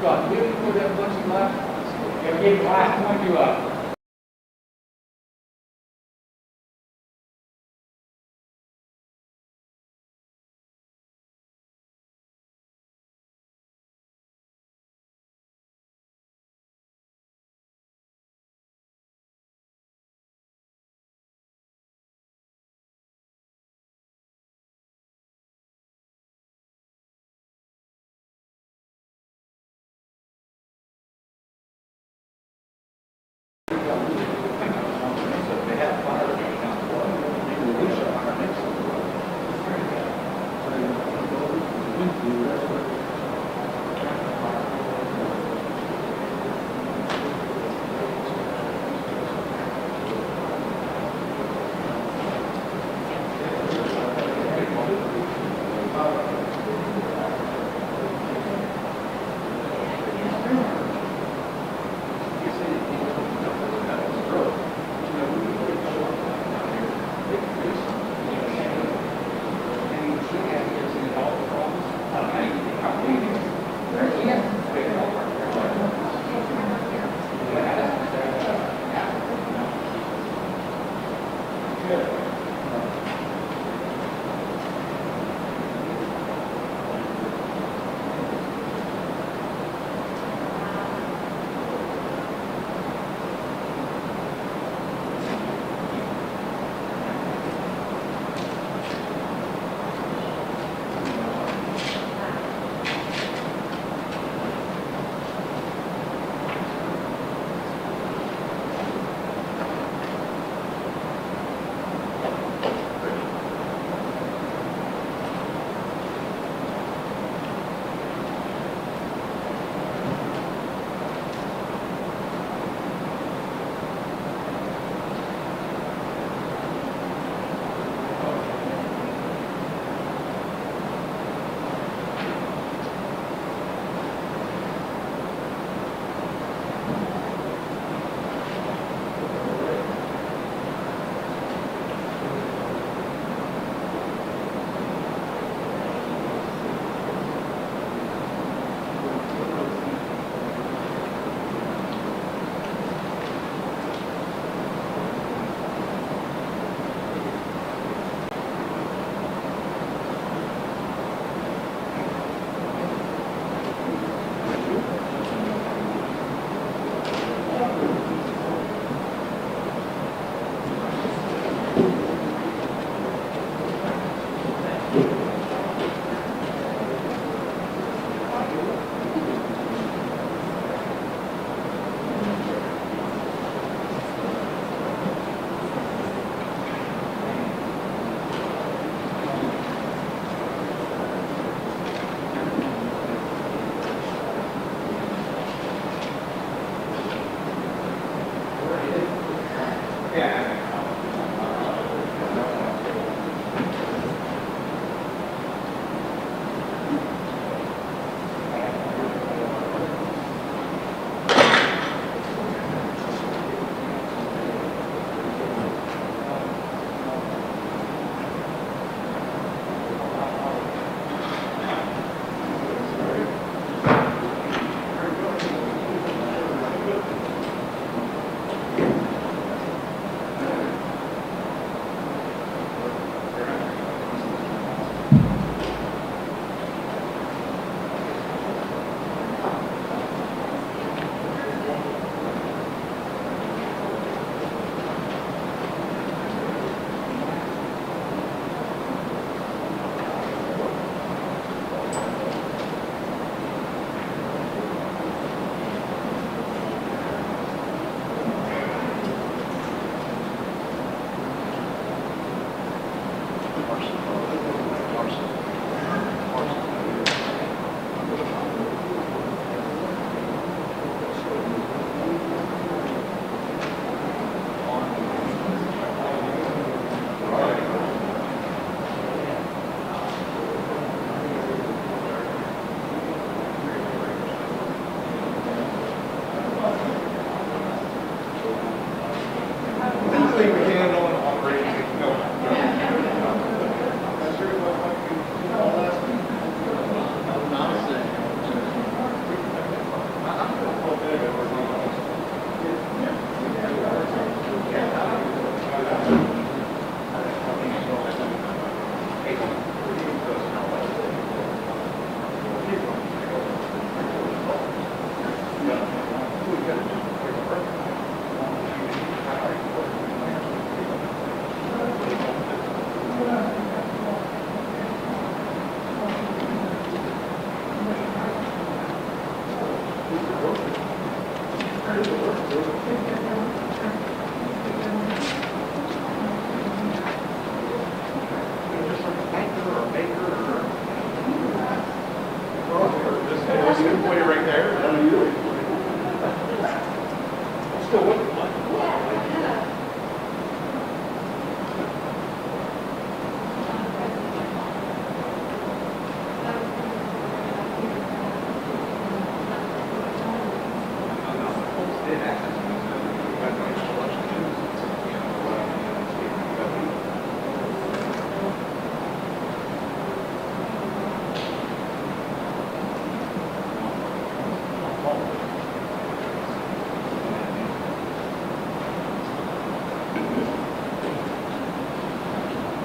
got beautiful that much left. You'll get the last one you up.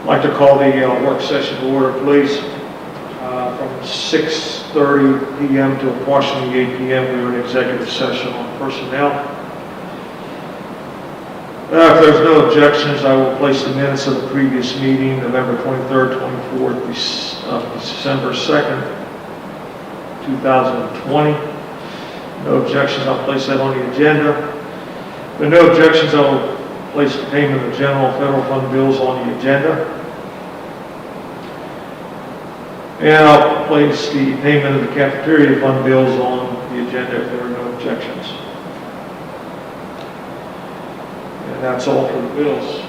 I'd like to call the work session to order, please. From 6:30 p.m. to approximately 8 p.m. we were in executive session on personnel. If there's no objections, I will place the minutes of the previous meeting, November 23rd, 24th, December 2nd, 2020. No objections, I'll place that on the agenda. If there are no objections, I will place the payment of general and federal fund bills on the agenda. And I'll place the payment of the cafeteria fund bills on the agenda if there are no objections. And that's all for the bills.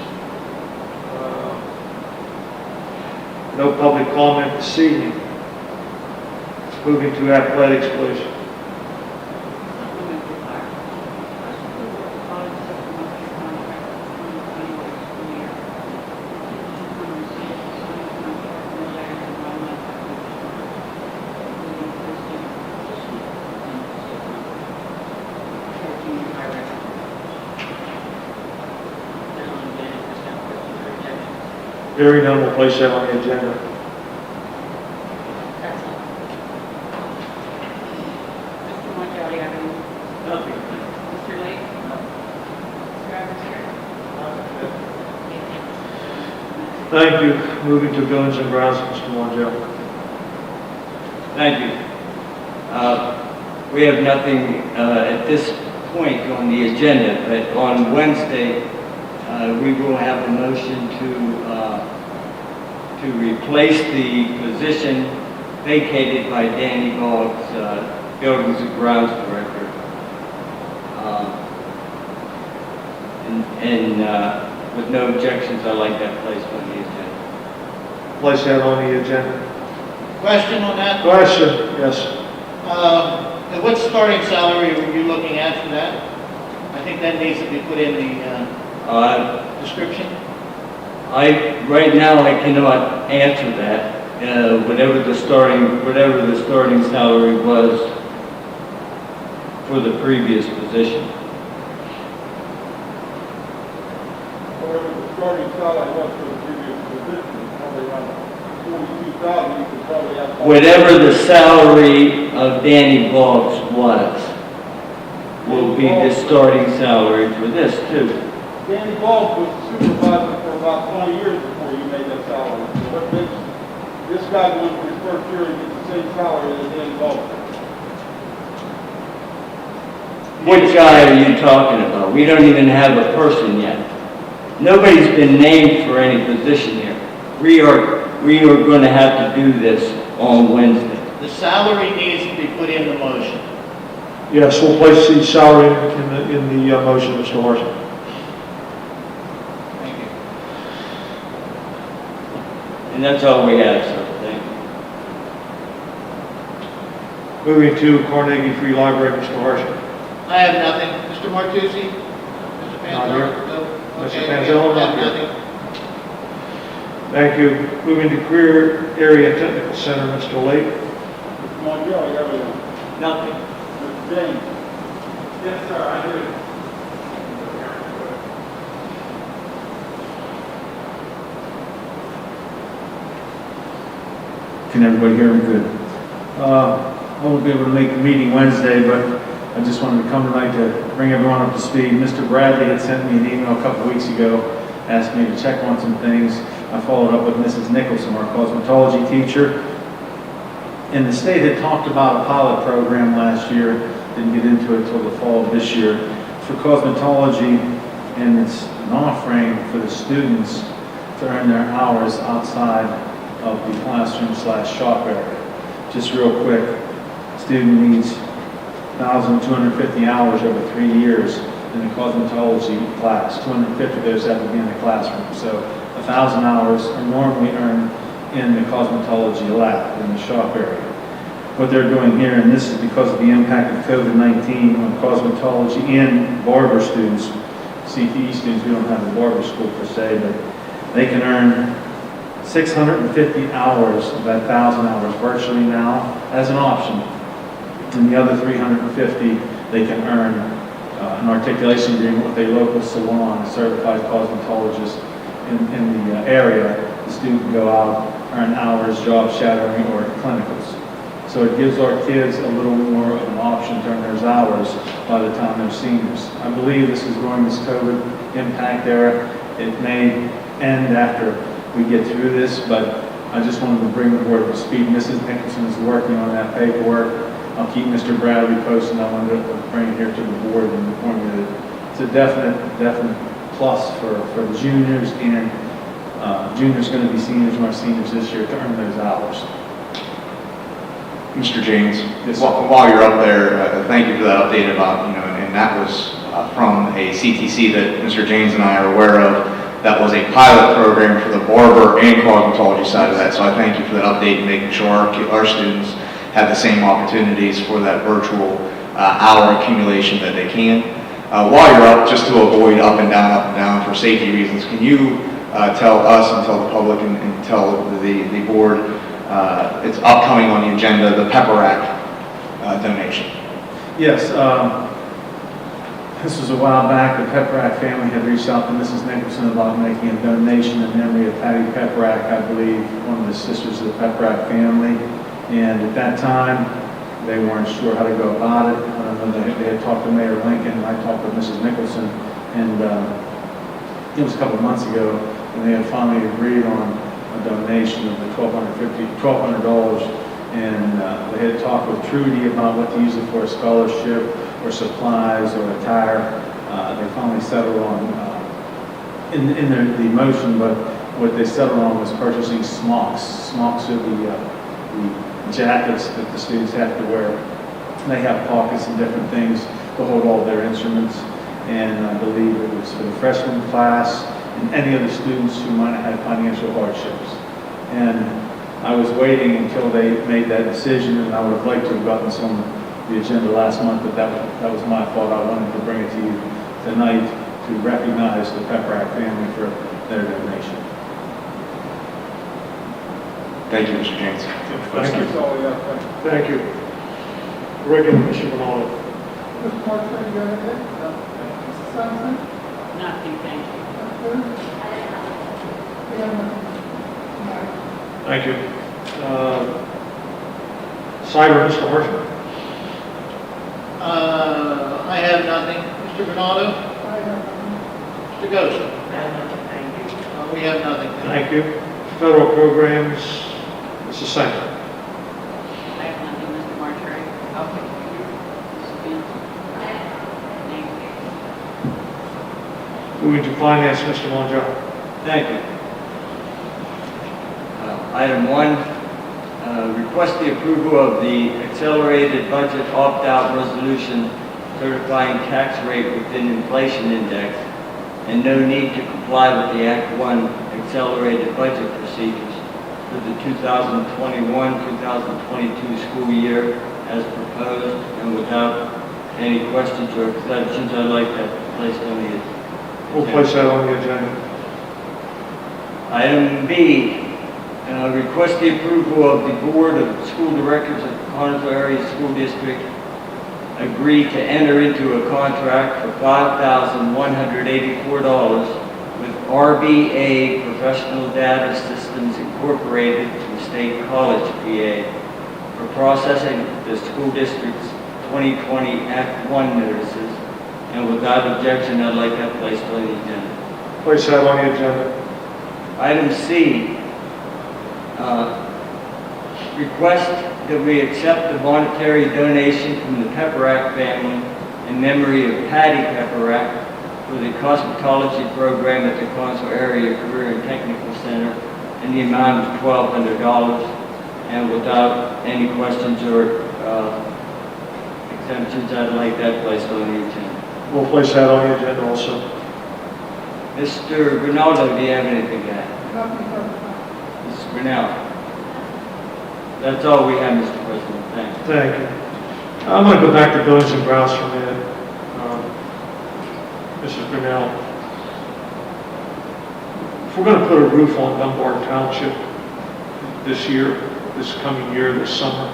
No public comment this evening. Moving to athletics, please. Hearing none, we'll place that on the agenda. That's all. Mr. Monticello, you have any? Nothing. Mr. Lake? No. Mr. Evans here? Thank you. Moving to buildings and grounds, Mr. Monticello. Thank you. We have nothing at this point on the agenda, but on Wednesday, we will have a motion to replace the position vacated by Danny Boggs, Buildings and Grounds Director. With no objections, I'd like that placed on the agenda. Place that on the agenda. Question on that? Question, yes. And what starting salary were you looking at for that? I think that needs to be put in the description. Right now, I cannot answer that. Whatever the starting salary was for the previous position. Whatever the starting salary was for the previous position, probably around 42,000, you could probably have. Whatever the salary of Danny Boggs was, will be the starting salary for this too. Danny Boggs was the supervisor for about 20 years before you made that salary. So what makes this guy going for his first year and get the same salary as Danny Boggs? What guy are you talking about? We don't even have a person yet. Nobody's been named for any position here. We are going to have to do this on Wednesday. The salary needs to be put in the motion. Yes, we'll place the salary in the motion, Mr. Larson. Thank you. And that's all we have, sir. Thank you. Moving to Carnegie Free Library, Mr. Larson. I have nothing. Mr. Martucci? Mr. Not here. Panzella? No? Mr. Okay, Panzella, I not have here. nothing. Thank you. Moving to Career Area Technical Center, Mr. Lake. Mr. Monticello, you have anything? Nothing. Mr. James? Yes, sir, I do. Can everybody hear me good? I won't be able to make the meeting Wednesday, but I just wanted to come tonight to bring everyone up to speed. Mr. Bradley had sent me an email a couple weeks ago, asked me to check on some things. I followed up with Mrs. Nicholson, our cosmetology teacher. And the state had talked about a pilot program last year, didn't get into it until the fall of this year, for cosmetology, and it's an offering for the students to earn their hours outside of the classroom/shop area. Just real quick, student needs 1,250 hours over 3 years in the cosmetology class. 250 of those have to be in the classroom. So 1,000 hours are normally earned in the cosmetology lab, in the shop area. What they're doing here, and this is because of the impact of COVID-19 on cosmetology and barber students, CTE students, we don't have a barber school per se, but they can earn 650 hours of that 1,000 hours virtually now as an option. And the other 350 they can earn an articulation agreement with a local salon, a certified cosmetologist in the area the student can go out, earn hours, job shadowing, or clinicals. So it gives our kids a little more of an option to earn those hours by the time they're seniors. I believe this is during this COVID impact era. It may end after we get through this, but I just wanted to bring the board up to speed. Mrs. Nicholson is working on that paperwork. I'll keep Mr. Bradley posted. I wanted to bring it here to the board and inform you that it's a definite plus for the juniors, and juniors going to be seniors and our seniors this year to earn those hours. Mr. James, Yes, sir. while you're up there, thank you for that update about, and that was from a CTC that Mr. James and I are aware of. That was a pilot program for the barber and cosmetology side of that. So I thank you for that update and making sure our students have the same opportunities for that virtual hour accumulation that they can. While you're up, just to avoid up and down for safety reasons, can you tell us and tell the public and tell the board it's upcoming on the agenda, the Pepper Rack donation? Yes, this was a while back. The Peprack family had reached out to Mrs. Nicholson about making a donation in memory of Patty Peprack, I believe, one of the sisters of the Peprack family. And at that time, they weren't sure how to go about it. I don't know, they had talked to Mayor Lincoln, and I talked with Mrs. Nicholson, and it was a couple of months ago, and they had finally agreed on a donation of the $1,200, and they had talked with Trudy about what to use it for, a scholarship or supplies or attire. They finally settled on, in the motion, but what they settled on was purchasing smocks. Smocks are the jackets that the students have to wear. They have pockets and different things to hold all their instruments, and I believe it was for the freshman class and any of the students who might have had financial hardships. And I was waiting until they made that decision, and I would have liked to have gotten this on the agenda last month, but that was my fault. I wanted to bring it to you tonight to recognize the Peprack family for their donation. Thank you, Mr. James. Thank That's you. all we have. Thank you. Regular, Mr. Ronaldo. Mr. Marshall, you got anything? No. Mrs. Sampson? Nothing, thank you. Thank you. Cyber, Mr. Marshall. I have nothing. Mr. Bernardo? Mr. Goshen? We have nothing. Thank you. Federal programs, Mrs. Sanger. I have nothing, Mr. Marshall. Okay. Thank you. Moving to finance, Mr. Monjo. Thank you. Item 1, request the approval of the accelerated budget opt-out resolution certifying tax rate within inflation index and no need to comply with the Act 1 accelerated budget procedures for the 2021-2022 school year as proposed, and without any questions or exceptions, I'd like that placed on the agenda. We'll place that on the agenda. Item B, request the approval of the Board of School Directors of Connersville Area School District agree to enter into a contract for $5,184 with RBA Professional Data Systems Incorporated from State College, PA, for processing the school district's 2020 Act 1 notices. And without objection, I'd like that placed on the agenda. Place that on the agenda. Item C, request that we accept the monetary donation from the Peprack family in memory of Patty Peprack for the cosmetology program at the Connersville Area Career and Technical Center in the amount of $1,200. And without any questions or exemptions, I'd like that placed on the agenda. We'll place that on the agenda also. Mr. Ronaldo, do you have anything to add? Nothing further. Mrs. Brunel? That's all we have, Mr. President. Thank you. Thank you. I'm going to go back to buildings and grounds for a minute. Mrs. Brunel, if we're going to put a roof on Dunbar Township this year, this coming year, this summer,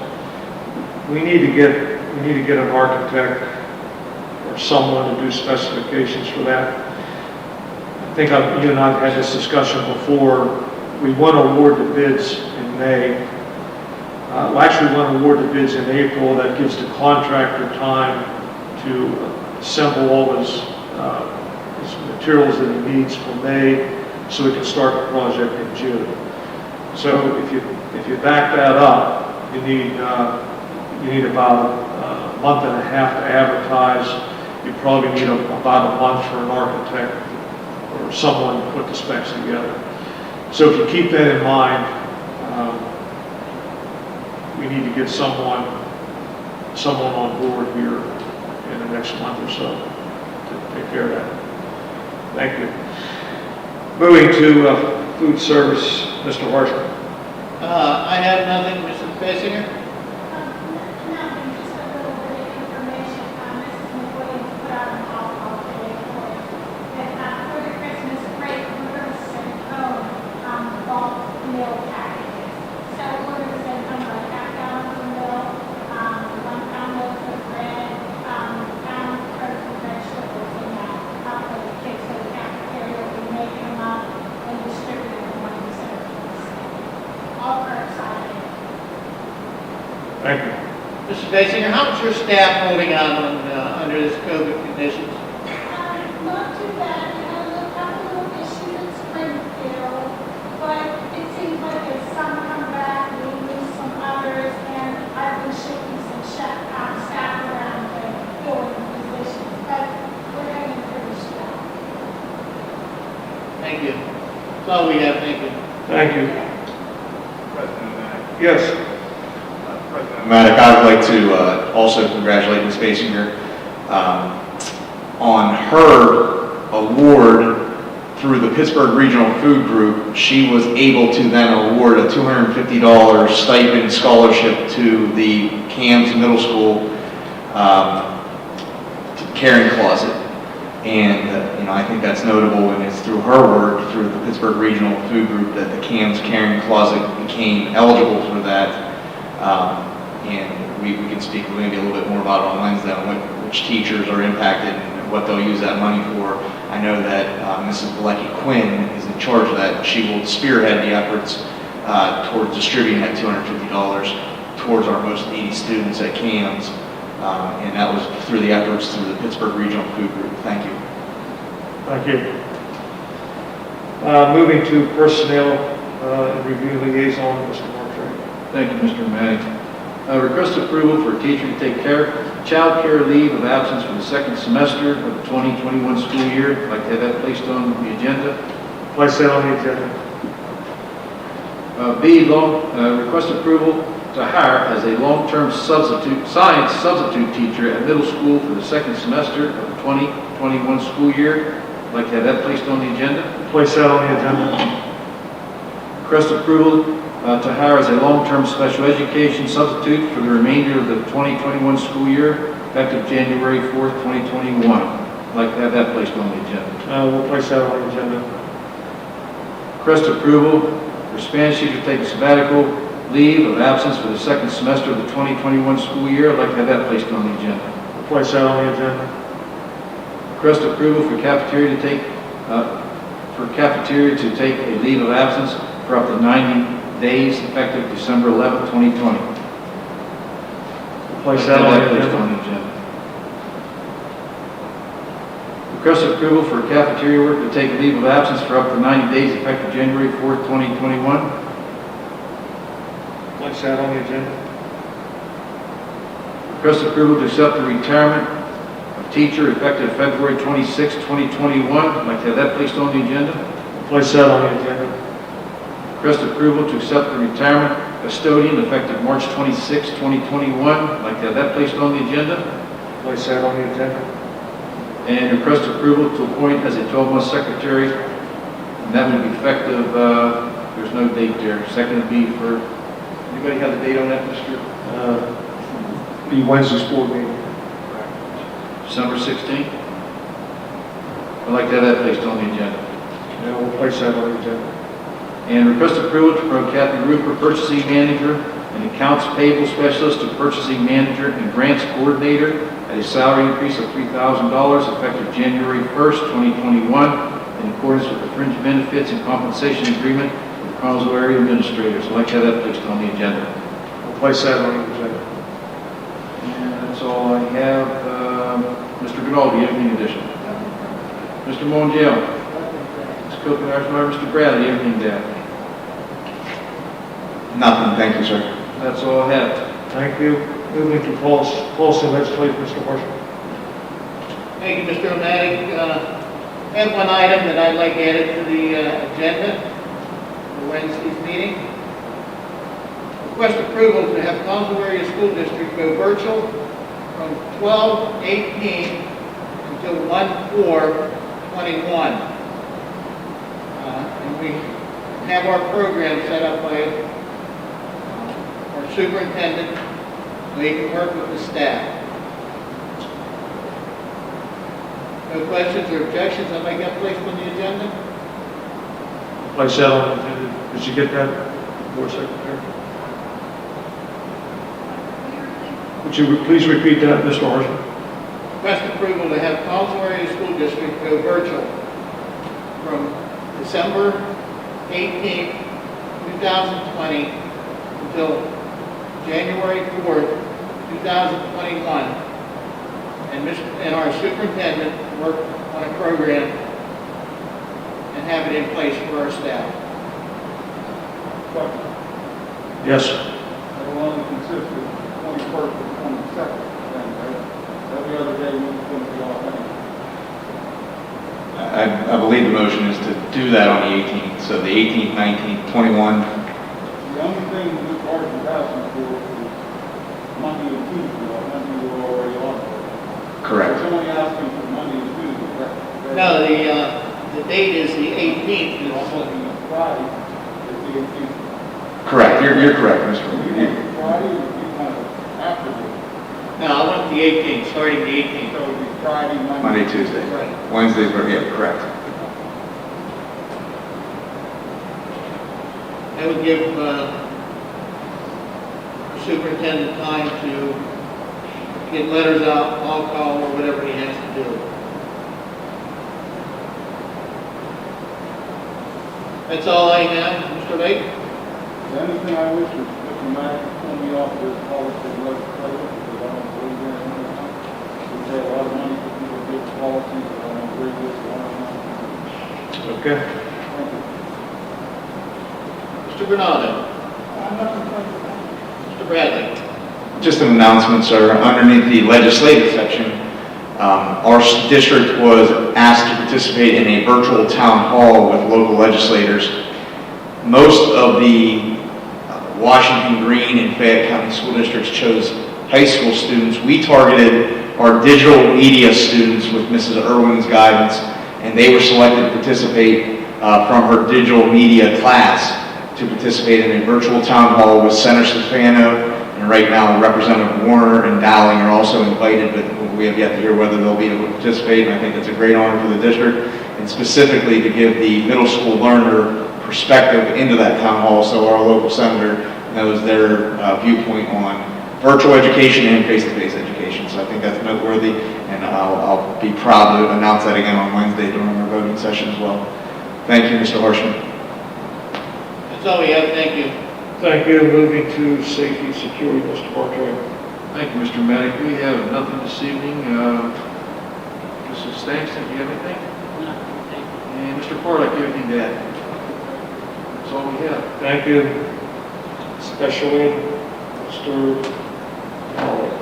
we need to get an architect or someone to do specifications for that. I think you and I have had this discussion before. we want to award the bids in May. Well, actually, we want to award the bids in April. That gives the contractor time to assemble all his materials that he needs for May, so we can start the project in June. So if you back that up, you need about a month and a half to advertise. You probably need about a month for an architect or someone to put the specs together. So if you keep that in mind, we need to get someone on board here in the next month or so to take care of that. Thank you. Moving to food service, Mr. Horsham. I have nothing, Mrs. Basinger. Nothing, just a little bit of information. Mrs. McWilliams put out an all today for you. That for the Christmas break, we're going to send home bulk meal packages. So we're going to send home like half-gallons of milk, 1 pound loaf of bread, pound of frozen vegetables, and out for the kids. So the cafeteria will be making them up and distributing them when we send them to the school. All curbside. Thank you. Mrs. Basinger, how is your staff holding on under this COVID conditions? Not too bad. We had a couple of issues in Springfield, but it seems like as some come back, we lose some others, and I've been shifting some staff around to fill in positions, but we're hanging pretty strong. Thank you. That's all we have, thank you. Thank you. Yes. Maddox, I would like to also congratulate Ms. Basinger on her award through the Pittsburgh Regional Food Group. She was able to then award a $250 stipend scholarship to the Cams Middle School caring closet. And I think that's notable, and it's through her work, through the Pittsburgh Regional Food Group, that the Cams Caring Closet became eligible for that. And we can speak maybe a little bit more about it on Wednesday on which teachers are impacted and what they'll use that money for. I know that Mrs. Blecki Quinn is in charge of that. She will spearhead the efforts towards distributing that $250 towards our most needy students at Cams. And that was through the efforts through the Pittsburgh Regional Food Group. Thank you. Thank you. Moving to personnel and review liaison, Mr. Marjorie. Thank you, Mr. Maddox. Request approval for a teacher to take child care leave of absence for the second semester of the 2021 school year. I'd like to have that placed on the agenda. Place that on the agenda. Request approval to hire as a long-term science substitute teacher at middle school for the second semester of the 2021 school year. I'd like to have that placed on the agenda. Place that on the agenda. Request approval to hire as a long-term special education substitute for the remainder of the 2021 school year, effective January 4th, 2021. I'd like to have that placed on the agenda. We'll place that on the agenda. Request approval for Spanish teacher to take a sabbatical leave of absence for the second semester of the 2021 school year. I'd like to have that placed on the agenda. We'll place that on the agenda. Request approval for cafeteria to take a leave of absence for up to 90 days effective December 11th, 2020. Place that on the agenda. Request approval for cafeteria worker to take a leave of absence for up to 90 days effective January 4th, 2021. Place that on the agenda. Request approval to accept the retirement of teacher effective February 26, 2021. I'd like to have that placed on the agenda. Place that on the agenda. Request approval to accept the retirement custodian effective March 26, 2021. I'd like to have that placed on the agenda. Place that on the agenda. And request approval to appoint as a 12-month secretary, and that would be effective, there's no date there. Second would be for, anybody have the date on that, Mr.? Be Wednesday's board meeting. December 16th. I'd like to have that placed on the agenda. Yeah, we'll place that on the agenda. And request approval to promote Kathy Rupert, purchasing manager, and accounts payable specialist to purchasing manager and grants coordinator at a salary increase of $3,000 effective January 1st, 2021, in accordance with the fringe benefits and compensation agreement with the council area administrators. I'd like to have that placed on the agenda. We'll place that on the agenda. And that's all I have. Mr. Goodall, do you have anything additional? Mr. Montiel? Ms. Kokenaar, Mr. Bradley, do you have anything to add? Nothing, thank you, sir. That's all I have. Thank you. Moving to policy and legislative, Mr. Horsham. Thank you, Mr. O'Malley. I have one item that I'd like added to the agenda for Wednesday's meeting. Request approval to have Collinsville Area School District go virtual from 12/18 until 1/4/21. And we have our program set up by our superintendent, so he can work with the staff. No questions or objections, I'd like that placed on the agenda. Place that on the agenda. Did you get that, Board Secretary? Would you please repeat that, Mr. Horsham? Request approval to have Collinsville Area School District go virtual from December 18th, 2020 until January 4th, 2021. And our superintendent work on a program and have it in place for our staff. Question. Yes. It'll only consist of 21st and 22nd, then, right? Every other day we're going to be off anyway. I believe the motion is to do that on the 18th, so the 18th, 19th, 21. The only thing this board is asking for is Monday and Tuesday, or Monday we're already on. Correct. It's only asking for Monday and Tuesday, correct? No, the date is the 18th. It's also the Friday, is the 18th. Correct, you're correct, Mr. So you want Lee. the Friday, or you want it after the, No, I want the 18th, starting the 18th. so it'll be Friday, Monday, Tuesday. Right. Wednesdays, yeah, correct. That would give the superintendent time to get letters out, I'll call, or whatever he has to do. That's all I have, Mr. Lake. The only thing I wish is Mr. Mack pull me off of this policy and legislature, because I don't believe in it. We pay a lot of money for people to get policies, and I don't agree with it. Okay. Thank you. Mr. Bernardo. Mr. Bradley. Just an announcement, sir. Underneath the legislative section, our district was asked to participate in a virtual town hall with local legislators. Most of the Washington Green and Fayette County school districts chose high school students. We targeted our digital media students with Mrs. Irwin's guidance, and they were selected to participate from her digital media class to participate in a virtual town hall with Senator Stefano, and right now Representative Warner and Dowling are also invited, but we have yet to hear whether they'll be able to participate, and I think it's a great honor for the district, and specifically to give the middle school learner perspective into that town hall so our local senator knows their viewpoint on virtual education and face-to-face education. So I think that's noteworthy, and I'll be proud to announce that again on Wednesday during our voting session as well. Thank you, Mr. Horsham. That's all we have, thank you. Thank you. Moving to safety and security, Mr. Bartow. Thank you, Mr. Maddock. We have nothing this evening. Mrs. Stangston, do you have anything? No, thank you. And Mr. Farley, do you have anything to add? That's all we have. Thank you. Special Ed, Mr. Howard.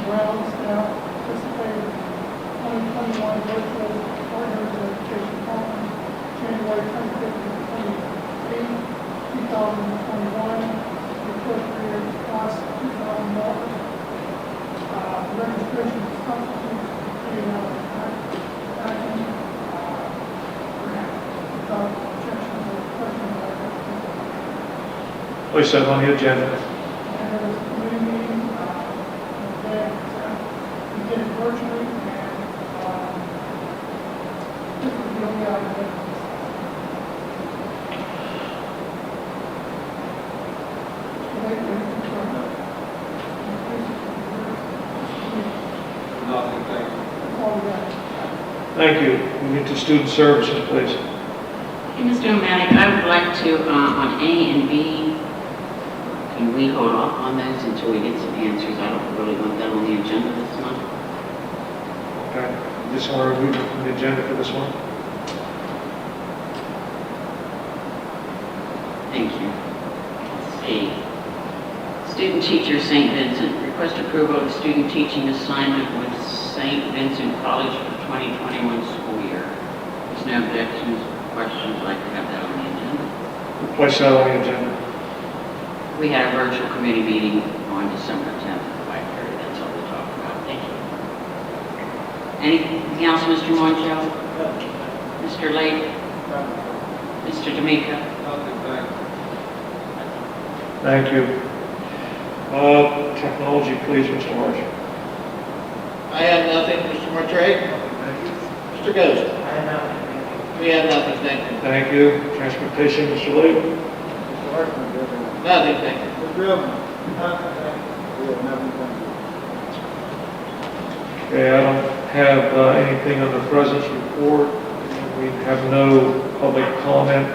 Brown staff participated 2021 virtual partners education conference, January 25th to 28th, 2021. The first year cost $2,000. Registration substitutes $3 action. Without objections or questions, Place that on the agenda. and there was a committee meeting, that we did it virtually, and this was the only item that was Nothing, thank you. Thank you. Moving to student services, please. Hey, Mr. O'Malley, I would like to, on A and B, can we hold off on those until we get some answers? I don't really want that on the agenda this month. Okay. Just want to remove it from the agenda for this one. Thank you. Let's see. Student teacher, St. Vincent. Request approval of student teaching assignment with St. Vincent College for the 2021 school year. There's no objections, questions, I'd like to have that on the agenda. We'll place that on the agenda. We had a virtual committee meeting on December 10th at 5:30. That's all we'll talk about. Thank you. Anything else, Mr. Montiel? Mr. Lake? Mr. D'Amico? Thank you. Technology, please, Mr. Marsh. I have nothing, Mr. Martre. Mr. Ghost. I have nothing. We have nothing, thank you. Thank you. Transportation, Mr. Lee. Mr. Hartman, do you have anything? Nothing, thank you. Mr. Evans? Nothing, thank you. We have nothing, thank you. Okay, I don't have anything on the president's report. We have no public comment.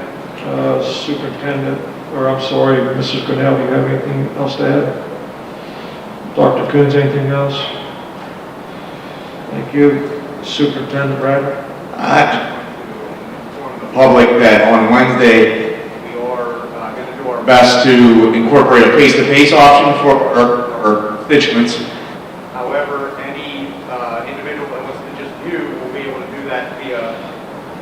Superintendent, or I'm sorry, Mrs. Grinnell, do you have anything else to add? Dr. Coons, anything else? Thank you. Superintendent Bradley. Inform the public that on Wednesday, we are going to do our best to incorporate a face-to-face option for our constituents. However, any individual that wants to just view will be able to do that via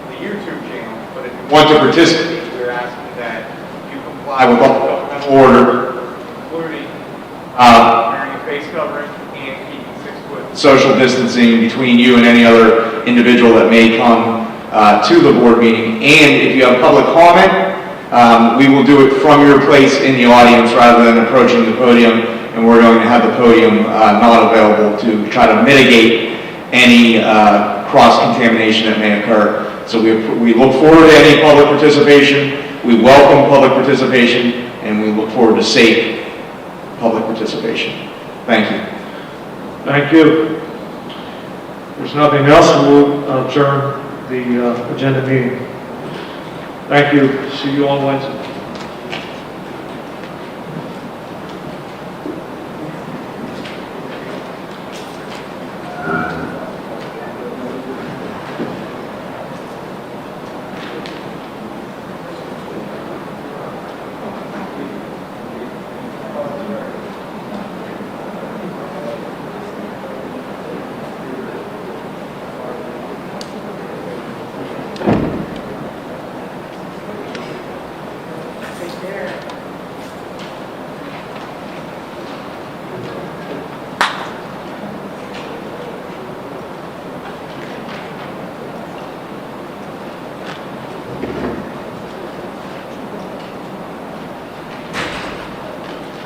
the YouTube channel. But if you want to participate, we're asking that you comply with all governmental order, including wearing a face covering and keeping 6 foot social distancing between you and any other individual that may come to the board meeting. And if you have public comment, we will do it from your place in the audience rather than approaching the podium. And we're going to have the podium not available to try to mitigate any cross-contamination that may occur. So we look forward to any public participation. We welcome public participation, and we look forward to safe public participation. Thank you. Thank you. If there's nothing else, we'll adjourn the agenda meeting. Thank you. See you on Wednesday.